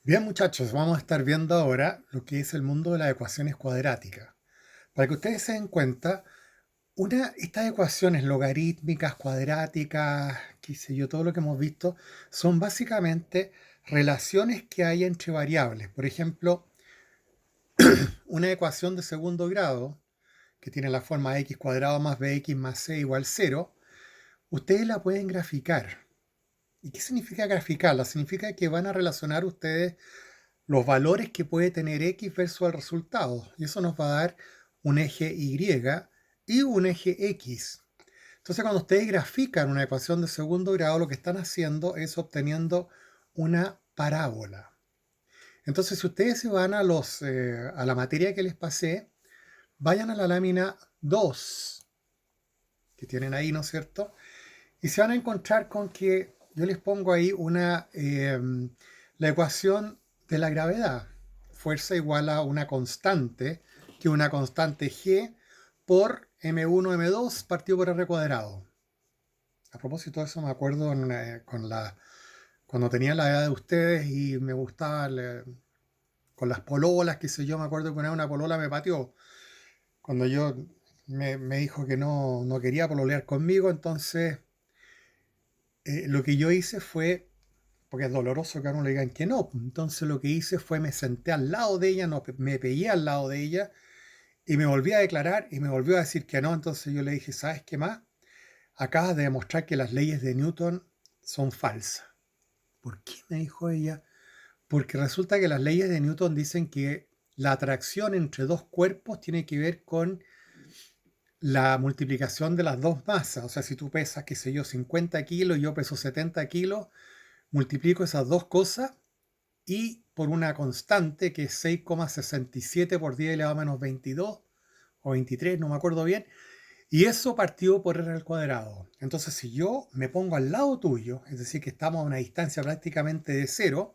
Bien, muchachos, vamos a estar viendo ahora lo que es el mundo de las ecuaciones cuadráticas. Para que ustedes se den cuenta, estas ecuaciones logarítmicas, cuadráticas, qué sé yo, todo lo que hemos visto, son básicamente relaciones que hay entre variables. Por ejemplo, una ecuación de segundo grado, que tiene la forma x cuadrado más bx más c igual 0, ustedes la pueden graficar. ¿Y qué significa graficarla? Significa que van a relacionar ustedes los valores que puede tener X versus el resultado. Y eso nos va a dar un eje Y y un eje X. Entonces, cuando ustedes grafican una ecuación de segundo grado, lo que están haciendo es obteniendo una parábola. Entonces, si ustedes se van a la materia que les pasé, vayan a la lámina 2 que tienen ahí, ¿no es cierto? Y se van a encontrar con que yo les pongo ahí la ecuación de la gravedad. Fuerza igual a una constante, que una constante g por m1, m2 partido por r cuadrado. A propósito de eso me acuerdo cuando tenía la edad de ustedes y me gustaba con las pololas, qué sé yo, me acuerdo que una polola me pateó. Cuando me dijo que no quería pololear conmigo, entonces lo que yo hice fue, porque es doloroso que a uno le digan que no, entonces lo que hice fue me senté al lado de ella, no, me pegué al lado de ella y me volví a declarar y me volvió a decir que no, entonces yo le dije, ¿sabes qué más? Acabas de demostrar que las leyes de Newton son falsas. ¿Por qué? Me dijo ella. Porque resulta que las leyes de Newton dicen que la atracción entre dos cuerpos tiene que ver con la multiplicación de las dos masas. O sea, si tú pesas, qué sé yo, 50 kilos y yo peso 70 kilos, multiplico esas dos cosas y por una constante que es 6,67 por 10 elevado a menos 22 o 23, no me acuerdo bien, y eso partido por r al cuadrado. Entonces, si yo me pongo al lado tuyo, es decir, que estamos a una distancia prácticamente de cero,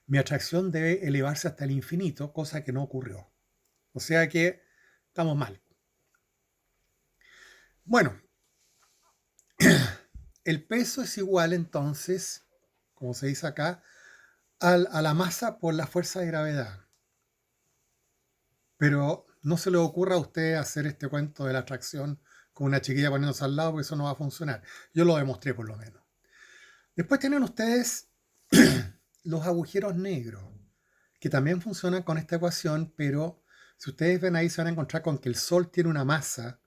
mi atracción debe elevarse hasta el infinito, cosa que no ocurrió. O sea que estamos mal. Bueno, el peso es igual entonces, como se dice acá, a la masa por la fuerza de gravedad. Pero no se le ocurra a usted hacer este cuento de la atracción con una chiquilla poniéndose al lado, porque eso no va a funcionar. Yo lo demostré por lo menos. Después tienen ustedes los agujeros negros, que también funcionan con esta ecuación, pero si ustedes ven ahí se van a encontrar con que el Sol tiene una masa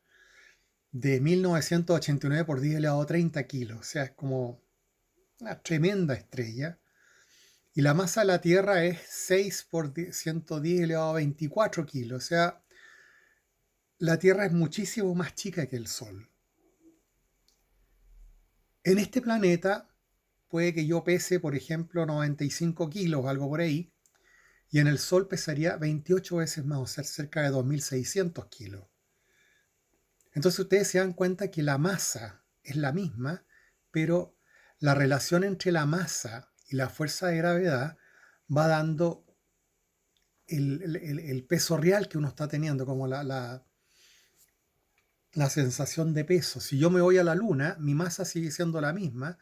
de 1989 por 10 elevado a 30 kilos, o sea, es como una tremenda estrella. Y la masa de la Tierra es 6 por 110 elevado a 24 kilos, o sea, la Tierra es muchísimo más chica que el Sol. En este planeta puede que yo pese, por ejemplo, 95 kilos, algo por ahí, y en el Sol pesaría 28 veces más, o sea, cerca de 2.600 kilos. Entonces ustedes se dan cuenta que la masa es la misma, pero la relación entre la masa y la fuerza de gravedad va dando el peso real que uno está teniendo, como la sensación de peso. Si yo me voy a la Luna, mi masa sigue siendo la misma,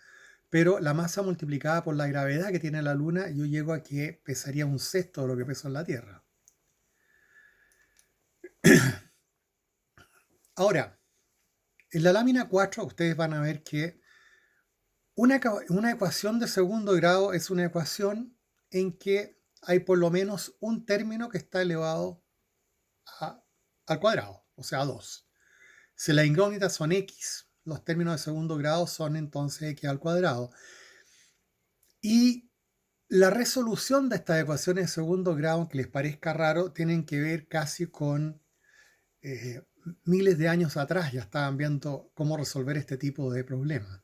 pero la masa multiplicada por la gravedad que tiene la Luna, yo llego a que pesaría un sexto de lo que peso en la Tierra. Ahora, en la lámina 4 ustedes van a ver que una ecuación de segundo grado es una ecuación en que hay por lo menos un término que está elevado a- al cuadrado, o sea, a 2. Si las incógnitas son x, los términos de segundo grado son entonces x al cuadrado. Y la resolución de estas ecuaciones de segundo grado, aunque les parezca raro, tienen que ver casi con eh, miles de años atrás. Ya estaban viendo cómo resolver este tipo de problemas.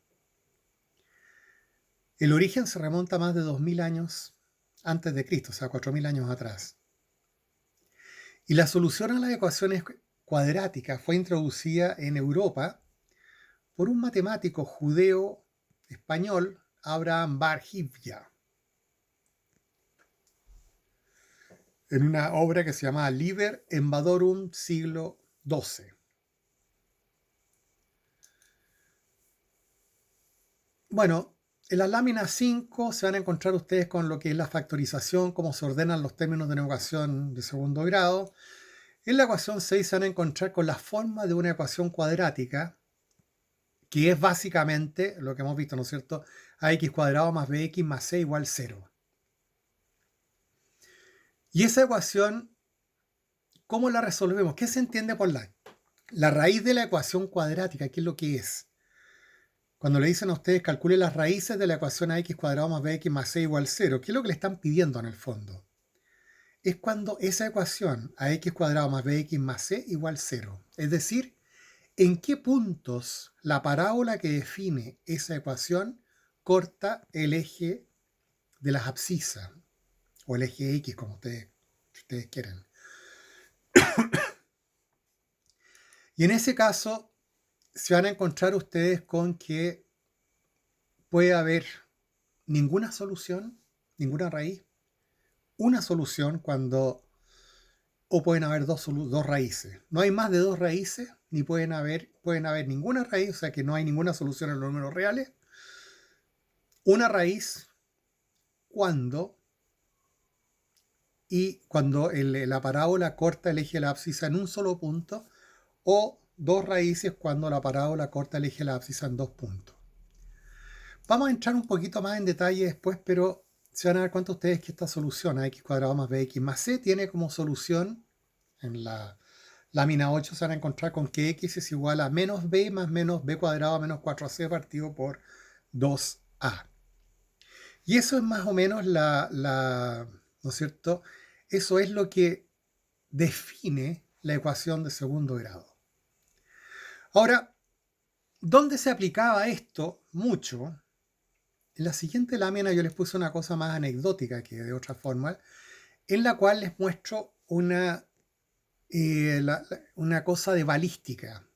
El origen se remonta a más de 2000 años antes de Cristo, o sea, 4000 años atrás. Y la solución a las ecuaciones cuadráticas fue introducida en Europa por un matemático judeo español, Abraham Bar Hibya, en una obra que se llama Liber Embadorum siglo XII. Bueno, En la lámina 5 se van a encontrar ustedes con lo que es la factorización, cómo se ordenan los términos de una ecuación de segundo grado. En la ecuación 6 se van a encontrar con la forma de una ecuación cuadrática, que es básicamente lo que hemos visto, ¿no es cierto? Ax cuadrado más bx más c igual 0. Y esa ecuación, ¿cómo la resolvemos? ¿Qué se entiende por la raíz de la ecuación cuadrática? ¿Qué es lo que es? Cuando le dicen a ustedes calcule las raíces de la ecuación ax cuadrado más bx más c igual 0, ¿qué es lo que le están pidiendo en el fondo? Es cuando esa ecuación ax cuadrado más bx más c igual 0. Es decir, ¿en qué puntos la parábola que define esa ecuación corta el eje de las abscisas? O el eje X, como ustedes quieren. Y en ese caso, se van a encontrar ustedes con que puede haber ninguna solución, ninguna raíz, una solución o pueden haber dos raíces. No hay más de dos raíces, ni pueden haber ninguna raíz, o sea que no hay ninguna solución en los números reales. Una raíz cuando la parábola corta el eje de la abscisa en un solo punto, o dos raíces cuando la parábola corta el eje de la abscisa en dos puntos. Vamos a entrar un poquito más en detalle después, pero se van a dar cuenta ustedes que esta solución, ax cuadrado más bx más c, tiene como solución, en la lámina 8 se van a encontrar con que x es igual a menos b más menos b cuadrado menos 4c partido por 2a. Y eso es más o menos ¿no es cierto? Eso es lo que define la ecuación de segundo grado. Ahora, ¿dónde se aplicaba esto mucho? En la siguiente lámina yo les puse una cosa más anecdótica que de otra forma, en la cual les muestro una cosa de balística.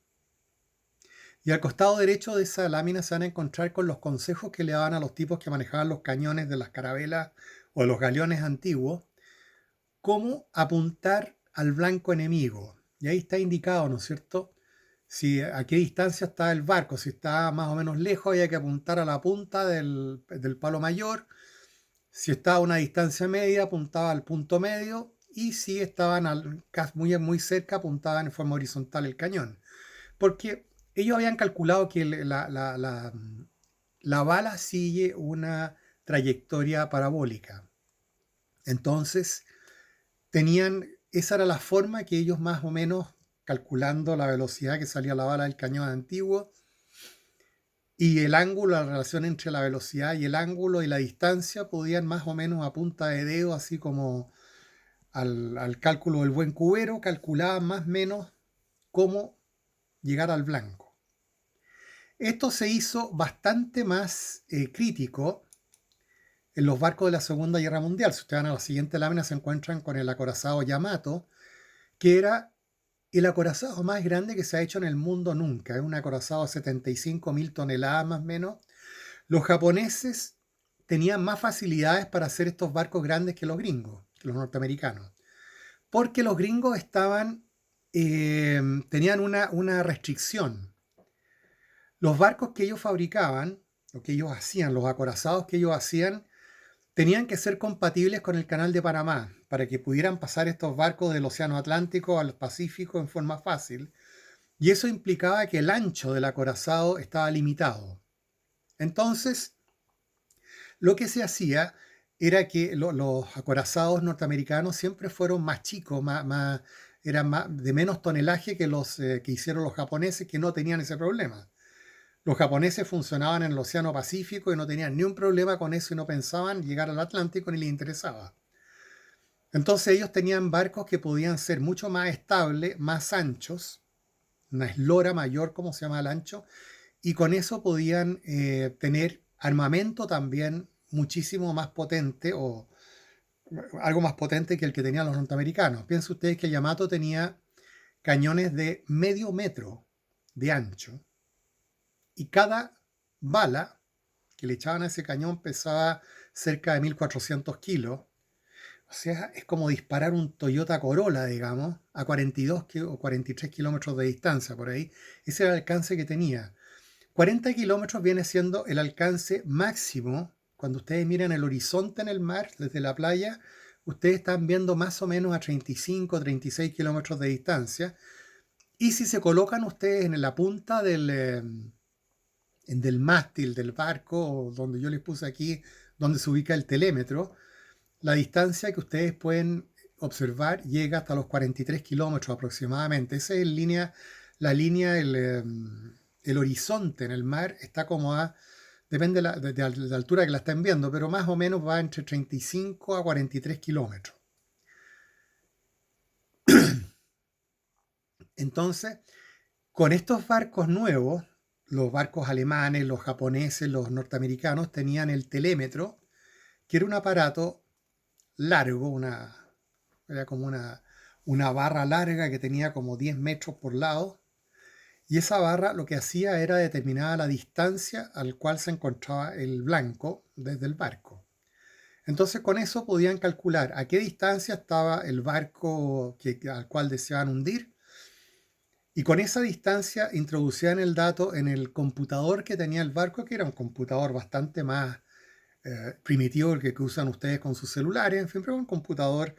Y al costado derecho de esa lámina se van a encontrar con los consejos que le daban a los tipos que manejaban los cañones de las carabelas o de los galeones antiguos, cómo apuntar al blanco enemigo. Y ahí está indicado, ¿no es cierto?, a qué distancia está el barco. Si está más o menos lejos, hay que apuntar a la punta del palo mayor. Si está a una distancia media, apuntaba al punto medio. Y si estaban muy cerca, apuntaban en forma horizontal el cañón. Porque ellos habían calculado que la bala sigue una trayectoria parabólica. Entonces, esa era la forma que ellos más o menos, calculando la velocidad que salía la bala del cañón antiguo y el ángulo, la relación entre la velocidad y el ángulo y la distancia, podían más o menos a punta de dedo, así como al cálculo del buen cubero, calculaban más o menos cómo llegar al blanco. Esto se hizo bastante más crítico en los barcos de la Segunda Guerra Mundial. Si ustedes van a la siguiente lámina, se encuentran con el acorazado Yamato, que era el acorazado más grande que se ha hecho en el mundo nunca. Es un acorazado de 75.000 toneladas más o menos. Los japoneses tenían más facilidades para hacer estos barcos grandes que los gringos, que los norteamericanos. Porque los gringos tenían una restricción. Los barcos que ellos fabricaban, lo que ellos hacían, los acorazados que ellos hacían, tenían que ser compatibles con el Canal de Panamá para que pudieran pasar estos barcos del Océano Atlántico al Pacífico en forma fácil. Y eso implicaba que el ancho del acorazado estaba limitado. Entonces, lo que se hacía era que los acorazados norteamericanos siempre fueron más chicos, eran de menos tonelaje que los que hicieron los japoneses, que no tenían ese problema. Los japoneses funcionaban en el Océano Pacífico y no tenían ni un problema con eso y no pensaban llegar al Atlántico ni les interesaba. Entonces ellos tenían barcos que podían ser mucho más estables, más anchos, una eslora mayor, como se llama el ancho, y con eso podían tener armamento también muchísimo más potente o algo más potente que el que tenían los norteamericanos. Piensen ustedes que Yamato tenía cañones de medio metro de ancho y cada bala que le echaban a ese cañón pesaba cerca de 1.400 kilos. O sea, es como disparar un Toyota Corolla, digamos, a 42 o 43 kilómetros de distancia por ahí. Ese era el alcance que tenía. 40 kilómetros viene siendo el alcance máximo. Cuando ustedes miran el horizonte en el mar desde la playa, ustedes están viendo más o menos a 35, 36 kilómetros de distancia. Y si se colocan ustedes en la punta del mástil del barco, o donde yo les puse aquí, donde se ubica el telémetro, la distancia que ustedes pueden observar llega hasta los 43 kilómetros aproximadamente. Esa es el horizonte en el mar está como a, depende de la altura que la estén viendo, pero más o menos va entre 35 a 43 kilómetros. Entonces, con estos barcos nuevos, los barcos alemanes, los japoneses, los norteamericanos tenían el telémetro, que era un aparato largo, era como una barra larga que tenía como 10 metros por lado, y esa barra lo que hacía era determinar la distancia al cual se encontraba el blanco desde el barco. Entonces con eso podían calcular a qué distancia estaba el barco al cual deseaban hundir, y con esa distancia introducían el dato en el computador que tenía el barco, que era un computador bastante más primitivo que usan ustedes con sus celulares, en fin, pero un computador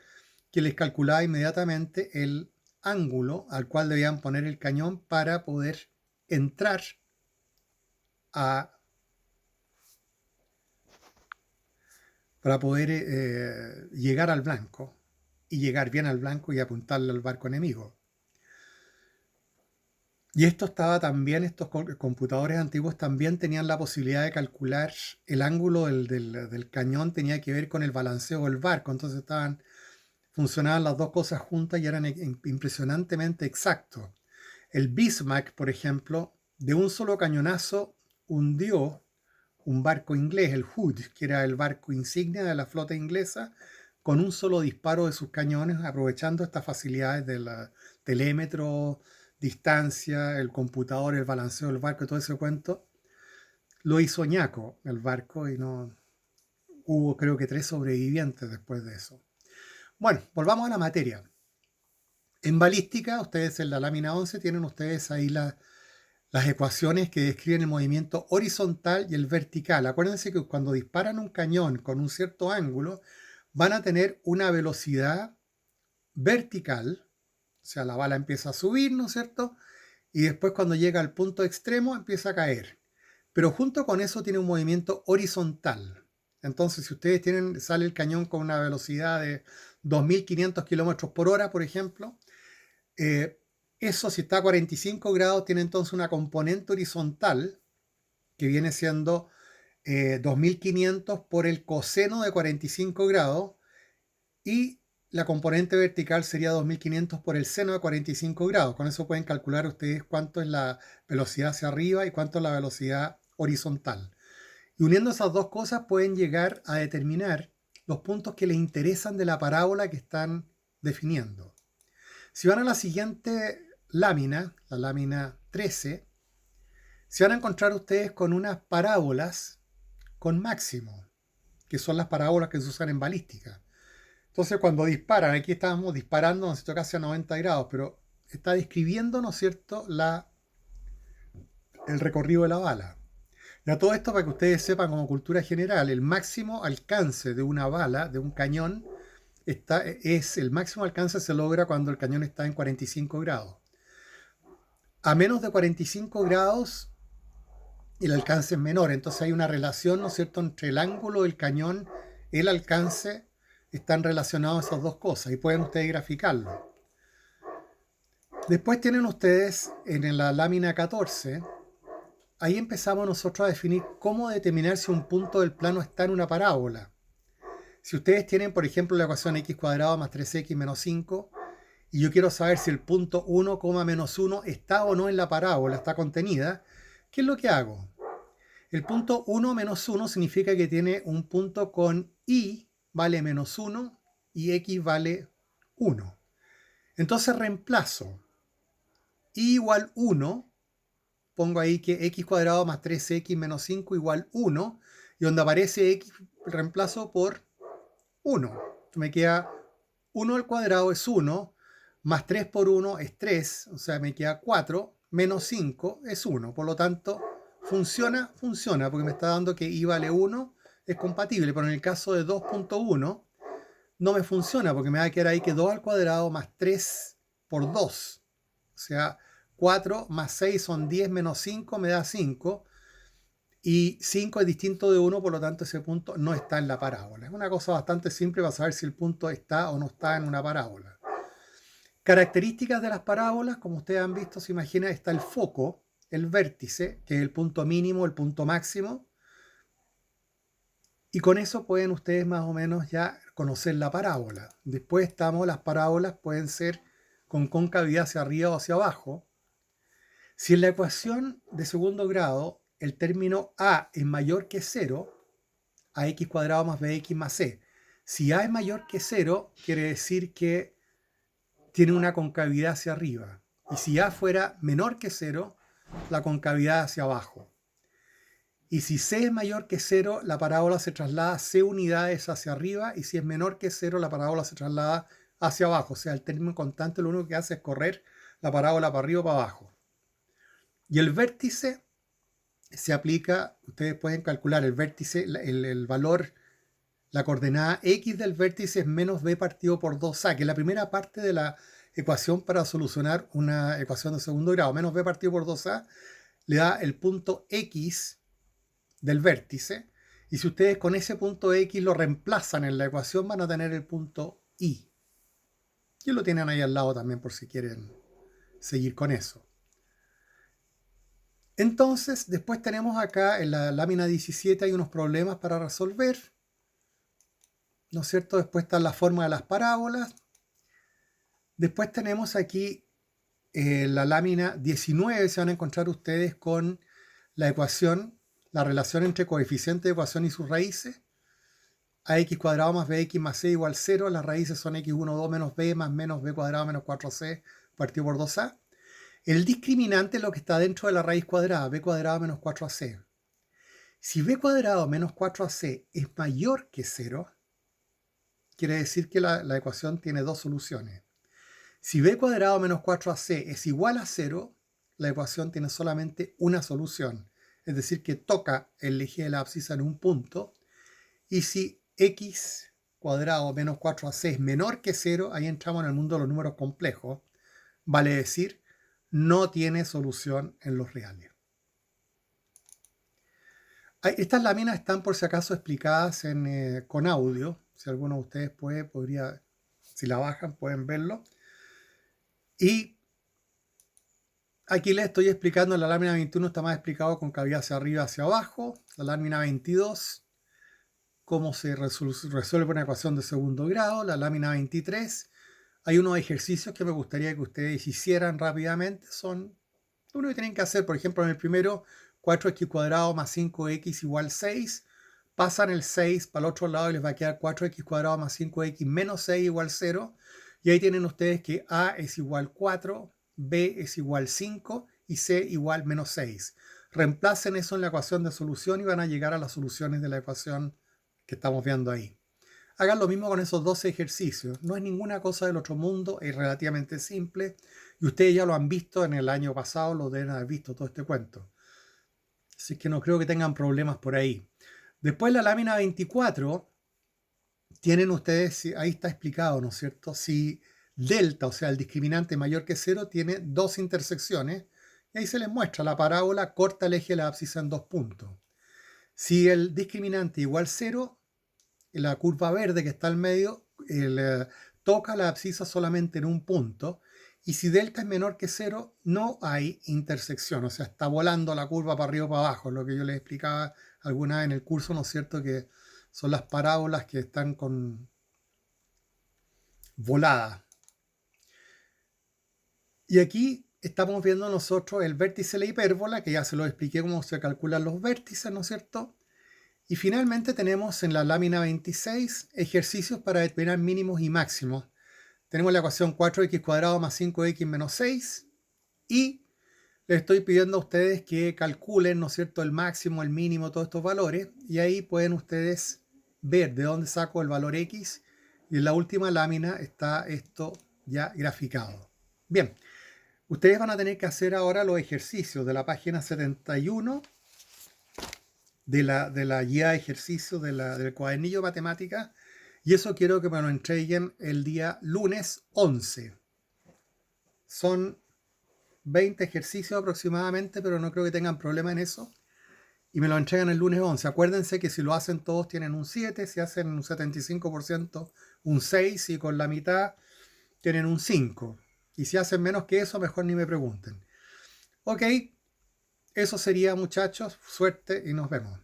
que les calculaba inmediatamente el ángulo al cual debían poner el cañón para poder entrar para poder llegar al blanco y llegar bien al blanco y apuntarle al barco enemigo. Y esto estaba también, estos computadores antiguos también tenían la posibilidad de calcular el ángulo del cañón, tenía que ver con el balanceo del barco, entonces funcionaban las dos cosas juntas y eran impresionantemente exactos. El Bismarck, por ejemplo, de un solo cañonazo hundió un barco inglés, el Hood, que era el barco insignia de la flota inglesa, con un solo disparo de sus cañones, aprovechando estas facilidades del telémetro, distancia, el computador, el balanceo del barco, todo ese cuento. Lo hizo ñaco el barco y no hubo, creo que 3 sobrevivientes después de eso. Bueno, volvamos a la materia. En balística, ustedes en la lámina 11 tienen ustedes ahí las ecuaciones que describen el movimiento horizontal y el vertical. Acuérdense que cuando disparan un cañón con un cierto ángulo, van a tener una velocidad vertical, o sea, la bala empieza a subir, ¿no es cierto? Y después cuando llega al punto extremo empieza a caer. Pero junto con eso tiene un movimiento horizontal. Entonces, si ustedes sale el cañón con una velocidad de 2.500 kilómetros por hora, por ejemplo, eso si está a 45 grados tiene entonces una componente horizontal que viene siendo 2.500 por el coseno de 45 grados y la componente vertical sería 2.500 por el seno de 45 grados. Con eso pueden calcular ustedes cuánto es la velocidad hacia arriba y cuánto es la velocidad horizontal. Y uniendo esas dos cosas pueden llegar a determinar los puntos que les interesan de la parábola que están definiendo. Si van a la siguiente lámina, la lámina 13, se van a encontrar ustedes con unas parábolas con máximo, que son las parábolas que se usan en balística. Entonces cuando disparan, aquí estábamos disparando, ¿no es cierto?, casi a 90 grados, pero está describiendo, ¿no es cierto?, el recorrido de la bala. Ya todo esto para que ustedes sepan como cultura general, el máximo alcance de una bala, de un cañón, el máximo alcance se logra cuando el cañón está en 45 grados. A menos de 45 grados el alcance es menor, entonces hay una relación, ¿no es cierto?, entre el ángulo del cañón, el alcance, están relacionados esas dos cosas y pueden ustedes graficarlo. Después tienen ustedes en la lámina 14, ahí empezamos nosotros a definir cómo determinar si un punto del plano está en una parábola. Si ustedes tienen, por ejemplo, la ecuación x cuadrado más 3x menos 5, y yo quiero saber si el punto 1, menos 1 está o no en la parábola, está contenida, ¿qué es lo que hago? El punto 1 menos 1 significa que tiene un punto con y vale menos 1 y x vale 1. Entonces reemplazo y igual 1, pongo ahí que x cuadrado más 3x menos 5 igual 1, y donde aparece x reemplazo por 1. Me queda 1 al cuadrado es 1, más 3 por 1 es 3, o sea, me queda 4, menos 5 es 1. Por lo tanto, ¿funciona? Funciona, porque me está dando que i vale 1, es compatible, pero en el caso de 2.1 no me funciona, porque me va a quedar ahí que 2 al cuadrado más 3 por 2. O sea, 4 más 6 son 10 menos 5 me da 5. Y 5 es distinto de 1, por lo tanto ese punto no está en la parábola. Es una cosa bastante simple para saber si el punto está o no está en una parábola. Características de las parábolas, como ustedes han visto, se imagina, está el foco, el vértice, que es el punto mínimo, el punto máximo. Y con eso pueden ustedes más o menos ya conocer la parábola. Después las parábolas pueden ser con concavidad hacia arriba o hacia abajo. Si en la ecuación de segundo grado el término a es mayor que 0, ax cuadrado más bx más c. Si a es mayor que 0, quiere decir que tiene una concavidad hacia arriba. Y si a fuera menor que 0, la concavidad hacia abajo. Y si c es mayor que 0, la parábola se traslada c unidades hacia arriba. Y si es menor que 0, la parábola se traslada hacia abajo. O sea, el término constante lo único que hace es correr la parábola para arriba o para abajo. Y el vértice se aplica, ustedes pueden calcular el vértice, el valor, la coordenada x del vértice es menos b partido por 2a, que es la primera parte de la ecuación para solucionar una ecuación de segundo grado. Menos b partido por 2a le da el punto x del vértice, y si ustedes con ese punto x lo reemplazan en la ecuación, van a tener el punto y. Y lo tienen ahí al lado también por si quieren seguir con eso. Entonces, después tenemos acá en la lámina 17 hay unos problemas para resolver, ¿no es cierto? Después está la forma de las parábolas. Después tenemos aquí la lámina 19, se van a encontrar ustedes con la ecuación, la relación entre coeficiente de ecuación y sus raíces. Ax cuadrado más bx más c igual 0. Las raíces son x1, 2 menos b más menos b cuadrado menos 4c partido por 2a. El discriminante es lo que está dentro de la raíz cuadrada, b cuadrado menos 4ac. Si b cuadrado menos 4ac es mayor que 0, quiere decir que la ecuación tiene dos soluciones. Si b cuadrado menos 4ac es igual a 0, la ecuación tiene solamente una solución. Es decir, que toca el eje de la abscisa en un punto. Y si x cuadrado menos 4ac es menor que 0, ahí entramos en el mundo de los números complejos. Vale decir, no tiene solución en los reales. Estas láminas están por si acaso explicadas con audio. Si alguno de ustedes podría, si la bajan, pueden verlo. Y aquí les estoy explicando, la lámina 21 está más explicado con cavidad hacia arriba, hacia abajo. La lámina 22, cómo se resuelve una ecuación de segundo grado. La lámina 23, hay unos ejercicios que me gustaría que ustedes hicieran rápidamente. Son uno que tienen que hacer, por ejemplo, en el primero, 4x cuadrado más 5x igual 6. Pasan el 6 para el otro lado y les va a quedar 4x cuadrado más 5x menos 6 igual 0. Y ahí tienen ustedes que a es igual 4, b es igual 5 y c igual menos 6. Reemplacen eso en la ecuación de solución y van a llegar a las soluciones de la ecuación que estamos viendo ahí. Hagan lo mismo con esos 12 ejercicios. No es ninguna cosa del otro mundo, es relativamente simple. Y ustedes ya lo han visto en el año pasado, lo deben haber visto todo este cuento. Así que no creo que tengan problemas por ahí. Después la lámina 24, tienen ustedes, ahí está explicado, ¿no es cierto? Si delta, o sea, el discriminante mayor que 0, tiene dos intersecciones. Y ahí se les muestra, la parábola corta el eje de la abscisa en dos puntos. Si el discriminante igual 0, la curva verde que está al medio toca la abscisa solamente en un punto. Y si delta es menor que 0, no hay intersección. O sea, está volando la curva para arriba o para abajo. Lo que yo les explicaba alguna vez en el curso, ¿no es cierto? Que son las parábolas que están con volada. Y aquí estamos viendo nosotros el vértice de la hipérbola, que ya se lo expliqué cómo se calculan los vértices, ¿no es cierto? Y finalmente tenemos en la lámina 26 ejercicios para determinar mínimos y máximos. Tenemos la ecuación 4x cuadrado más 5x menos 6 y les estoy pidiendo a ustedes que calculen, ¿no es cierto?, el máximo, el mínimo, todos estos valores, y ahí pueden ustedes ver de dónde saco el valor x, y en la última lámina está esto ya graficado. Bien, ustedes van a tener que hacer ahora los ejercicios de la página 71 de la guía de ejercicio del cuadernillo de matemáticas. Y eso quiero que me lo entreguen el día lunes 11. Son 20 ejercicios aproximadamente, pero no creo que tengan problema en eso. Y me lo entregan el lunes 11. Acuérdense que si lo hacen todos tienen un 7, si hacen un 75% un 6 y con la mitad tienen un 5. Y si hacen menos que eso, mejor ni me pregunten. Ok, eso sería, muchachos. Suerte y nos vemos.